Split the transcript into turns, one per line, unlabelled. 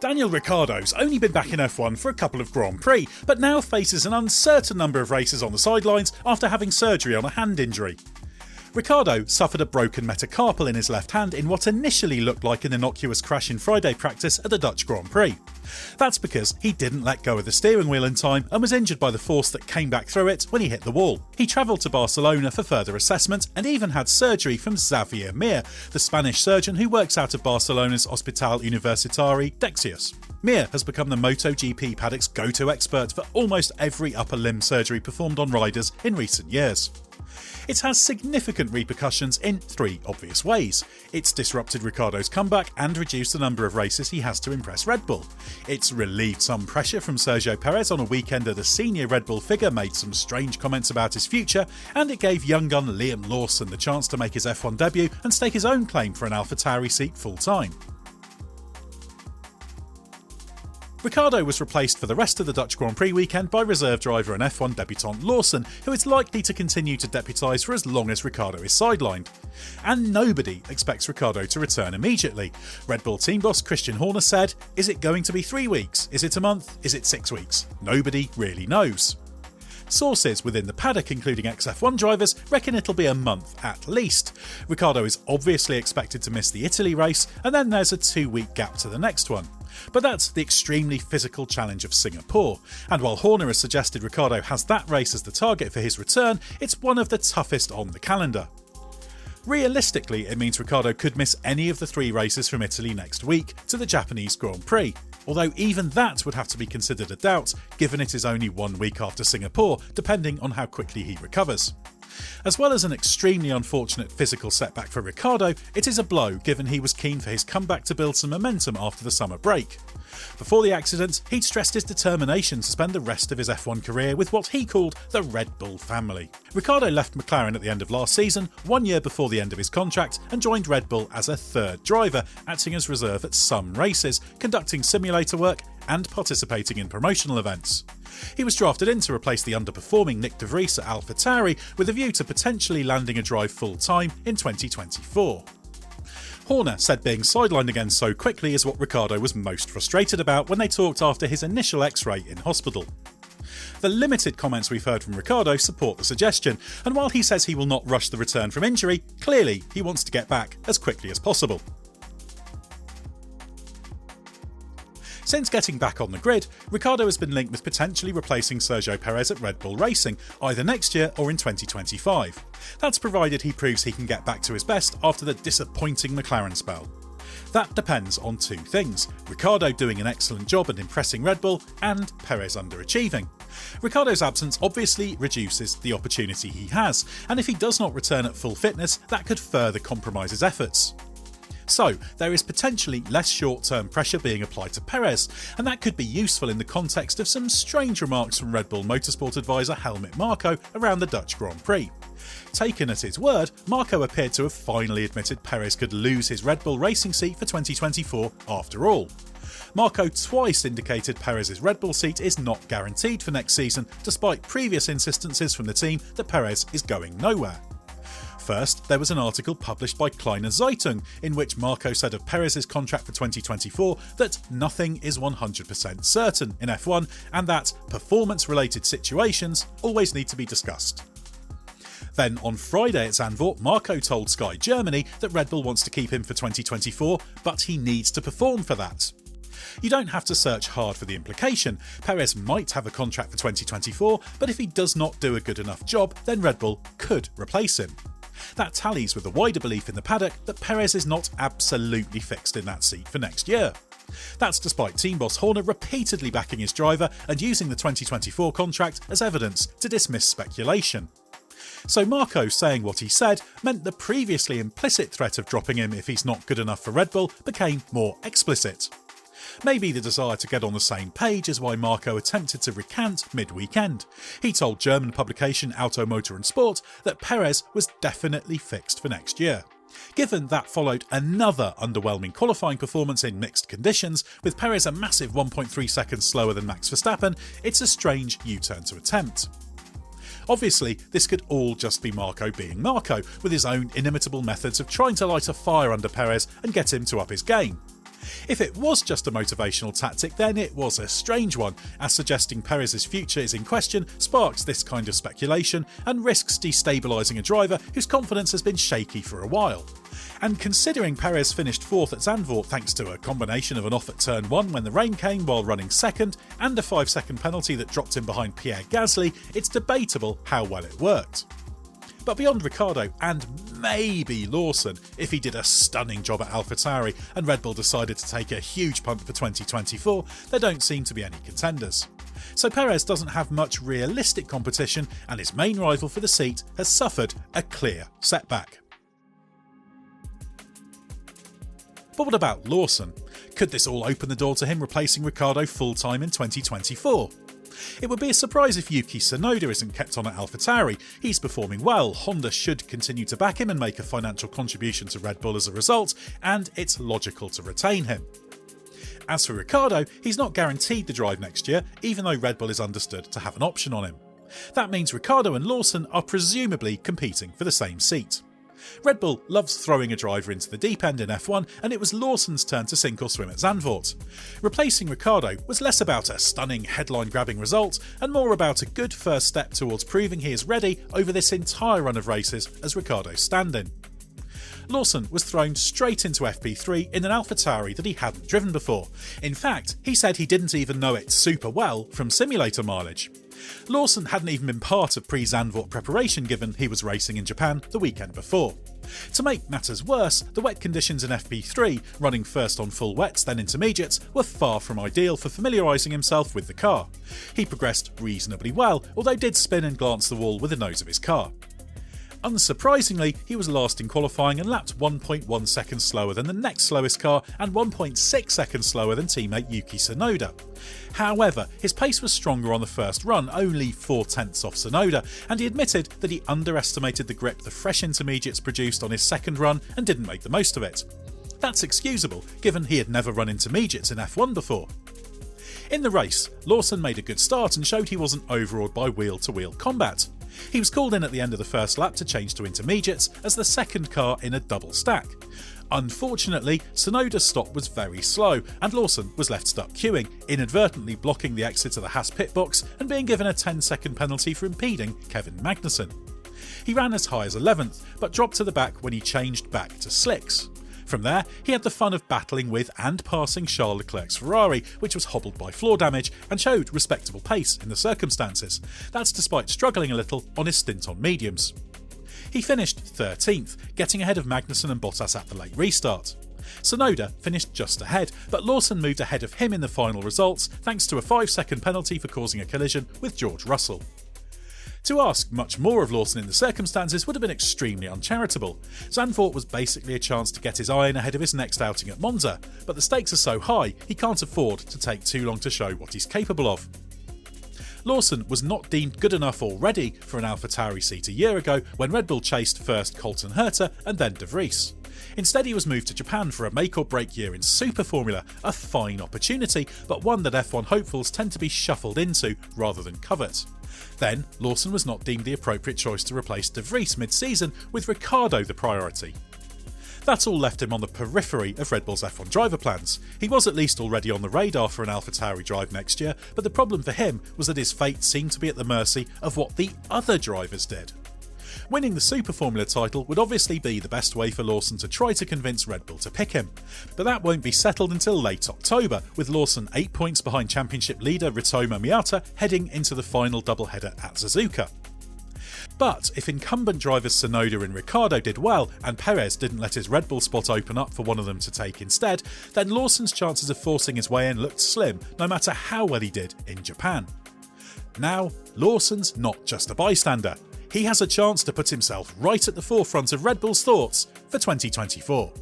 Daniel Ricciardo's only been back in F1 for a couple of Grand Prix, but now faces an uncertain number of races on the sidelines after having surgery on a hand injury. Ricciardo suffered a broken metacarpal in his left hand in what initially looked like an innocuous crash in Friday practice at the Dutch Grand Prix. That's because he didn't let go of the steering wheel in time and was injured by the force that came back through it when he hit the wall. He travelled to Barcelona for further assessment and even had surgery from Xavier Mir, the Spanish surgeon who works out of Barcelona's Hospital Universitari, Dexeus. Mir has become the MotoGP paddock's go-to expert for almost every upper limb surgery performed on riders in recent years. It has significant repercussions in three obvious ways. It's disrupted Ricciardo's comeback and reduced the number of races he has to impress Red Bull. It's relieved some pressure from Sergio Perez on a weekend that a senior Red Bull figure made some strange comments about his future, and it gave young gun Liam Lawson the chance to make his F1 debut and stake his own claim for an AlphaTauri seat full-time. Ricciardo was replaced for the rest of the Dutch Grand Prix weekend by reserve driver and F1 debutant Lawson, who is likely to continue to deputise for as long as Ricciardo is sidelined. And nobody expects Ricciardo to return immediately. Red Bull team boss Christian Horner said, "Is it going to be 3 weeks? Is it a month? Is it 6 weeks? Nobody really knows." Sources within the paddock, including ex-F1 drivers, reckon it'll be a month at least. Ricciardo is obviously expected to miss the Italy race, and then there's a 2-week gap to the next one. But that's the extremely physical challenge of Singapore, and while Horner has suggested Ricciardo has that race as the target for his return, it's one of the toughest on the calendar. Realistically, it means Ricciardo could miss any of the 3 races from Italy next week to the Japanese Grand Prix, although even that would have to be considered a doubt, given it is only 1 week after Singapore, depending on how quickly he recovers. As well as an extremely unfortunate physical setback for Ricciardo, it is a blow given he was keen for his comeback to build some momentum after the summer break. Before the accident, he'd stressed his determination to spend the rest of his F1 career with what he called the Red Bull family. Ricciardo left McLaren at the end of last season, 1 year before the end of his contract, and joined Red Bull as a third driver, acting as reserve at some races, conducting simulator work and participating in promotional events. He was drafted in to replace the underperforming Nick de Vries at AlphaTauri, with a view to potentially landing a drive full-time in 2024. Horner said being sidelined again so quickly is what Ricciardo was most frustrated about when they talked after his initial X-ray in hospital. The limited comments we've heard from Ricciardo support the suggestion, and while he says he will not rush the return from injury, clearly he wants to get back as quickly as possible. Since getting back on the grid, Ricciardo has been linked with potentially replacing Sergio Perez at Red Bull Racing, either next year or in 2025. That's provided he proves he can get back to his best after the disappointing McLaren spell. That depends on 2 things: Ricciardo doing an excellent job at impressing Red Bull, and Perez underachieving. Ricciardo's absence obviously reduces the opportunity he has, and if he does not return at full fitness, that could further compromise his efforts. So, there is potentially less short-term pressure being applied to Perez, and that could be useful in the context of some strange remarks from Red Bull Motorsport advisor Helmut Marko around the Dutch Grand Prix. Taken at his word, Marko appeared to have finally admitted Perez could lose his Red Bull racing seat for 2024 after all. Marko twice indicated Perez's Red Bull seat is not guaranteed for next season, despite previous insistences from the team that Perez is going nowhere. First, there was an article published by Kleine Zeitung in which Marko said of Perez's contract for 2024 that nothing is 100% certain in F1 and that performance-related situations always need to be discussed. Then on Friday at Zandvoort, Marko told Sky Germany that Red Bull wants to keep him for 2024, but he needs to perform for that. You don't have to search hard for the implication. Perez might have a contract for 2024, but if he does not do a good enough job, then Red Bull could replace him. That tallies with the wider belief in the paddock that Perez is not absolutely fixed in that seat for next year. That's despite team boss Horner repeatedly backing his driver and using the 2024 contract as evidence to dismiss speculation. So Marko saying what he said meant the previously implicit threat of dropping him if he's not good enough for Red Bull became more explicit. Maybe the desire to get on the same page is why Marko attempted to recant mid-weekend. He told German publication Auto, Motor and Sport that Perez was definitely fixed for next year. Given that followed another underwhelming qualifying performance in mixed conditions, with Perez a massive 1.3 seconds slower than Max Verstappen, it's a strange U-turn to attempt. Obviously, this could all just be Marko being Marko, with his own inimitable methods of trying to light a fire under Perez and get him to up his game. If it was just a motivational tactic, then it was a strange one, as suggesting Perez's future is in question sparks this kind of speculation and risks destabilising a driver whose confidence has been shaky for a while. And considering Perez finished 4th at Zandvoort thanks to a combination of an off at turn 1 when the rain came while running 2nd and a 5-second penalty that dropped him behind Pierre Gasly, it's debatable how well it worked. But beyond Ricciardo and maybe Lawson, if he did a stunning job at AlphaTauri and Red Bull decided to take a huge punt for 2024, there don't seem to be any contenders. So Perez doesn't have much realistic competition and his main rival for the seat has suffered a clear setback. But what about Lawson? Could this all open the door to him replacing Ricciardo full-time in 2024? It would be a surprise if Yuki Tsunoda isn't kept on at AlphaTauri. He's performing well, Honda should continue to back him and make a financial contribution to Red Bull as a result, and it's logical to retain him. As for Ricciardo, he's not guaranteed the drive next year, even though Red Bull is understood to have an option on him. That means Ricciardo and Lawson are presumably competing for the same seat. Red Bull loves throwing a driver into the deep end in F1, and it was Lawson's turn to sink or swim at Zandvoort. Replacing Ricciardo was less about a stunning headline-grabbing result and more about a good first step towards proving he is ready over this entire run of races as Ricciardo's stand-in. Lawson was thrown straight into FP3 in an AlphaTauri that he hadn't driven before. In fact, he said he didn't even know it super well from simulator mileage. Lawson hadn't even been part of pre-Zandvoort preparation given he was racing in Japan the weekend before. To make matters worse, the wet conditions in FP3, running first on full wets then intermediates, were far from ideal for familiarising himself with the car. He progressed reasonably well, although did spin and glance the wall with the nose of his car. Unsurprisingly, he was last in qualifying and lapped 1.1 seconds slower than the next slowest car and 1.6 seconds slower than teammate Yuki Tsunoda. However, his pace was stronger on the first run, only 0.4 off Tsunoda, and he admitted that he underestimated the grip the fresh intermediates produced on his second run and didn't make the most of it. That's excusable, given he had never run intermediates in F1 before. In the race, Lawson made a good start and showed he wasn't overawed by wheel-to-wheel combat. He was called in at the end of the first lap to change to intermediates as the second car in a double stack. Unfortunately, Tsunoda's stop was very slow and Lawson was left stuck queuing, inadvertently blocking the exit to the Haas pit box and being given a 10-second penalty for impeding Kevin Magnussen. He ran as high as 11th, but dropped to the back when he changed back to slicks. From there, he had the fun of battling with and passing Charles Leclerc's Ferrari, which was hobbled by floor damage and showed respectable pace in the circumstances. That's despite struggling a little on his stint on mediums. He finished 13th, getting ahead of Magnussen and Bottas at the late restart. Tsunoda finished just ahead, but Lawson moved ahead of him in the final results thanks to a 5-second penalty for causing a collision with George Russell. To ask much more of Lawson in the circumstances would have been extremely uncharitable. Zandvoort was basically a chance to get his eye in ahead of his next outing at Monza, but the stakes are so high he can't afford to take too long to show what he's capable of. Lawson was not deemed good enough already for an AlphaTauri seat a year ago when Red Bull chased first Colton Herta and then De Vries. Instead, he was moved to Japan for a make-or-break year in Super Formula, a fine opportunity, but one that F1 hopefuls tend to be shuffled into rather than covet. Then, Lawson was not deemed the appropriate choice to replace De Vries mid-season, with Ricciardo the priority. That all left him on the periphery of Red Bull's F1 driver plans. He was at least already on the radar for an AlphaTauri drive next year, but the problem for him was that his fate seemed to be at the mercy of what the other drivers did. Winning the Super Formula title would obviously be the best way for Lawson to try to convince Red Bull to pick him, but that won't be settled until late October, with Lawson 8 points behind championship leader Ritomo Miata heading into the final doubleheader at Suzuka. But if incumbent drivers Tsunoda and Ricciardo did well and Perez didn't let his Red Bull spot open up for one of them to take instead, then Lawson's chances of forcing his way in looked slim no matter how well he did in Japan. Now, Lawson's not just a bystander. He has a chance to put himself right at the forefront of Red Bull's thoughts for 2024.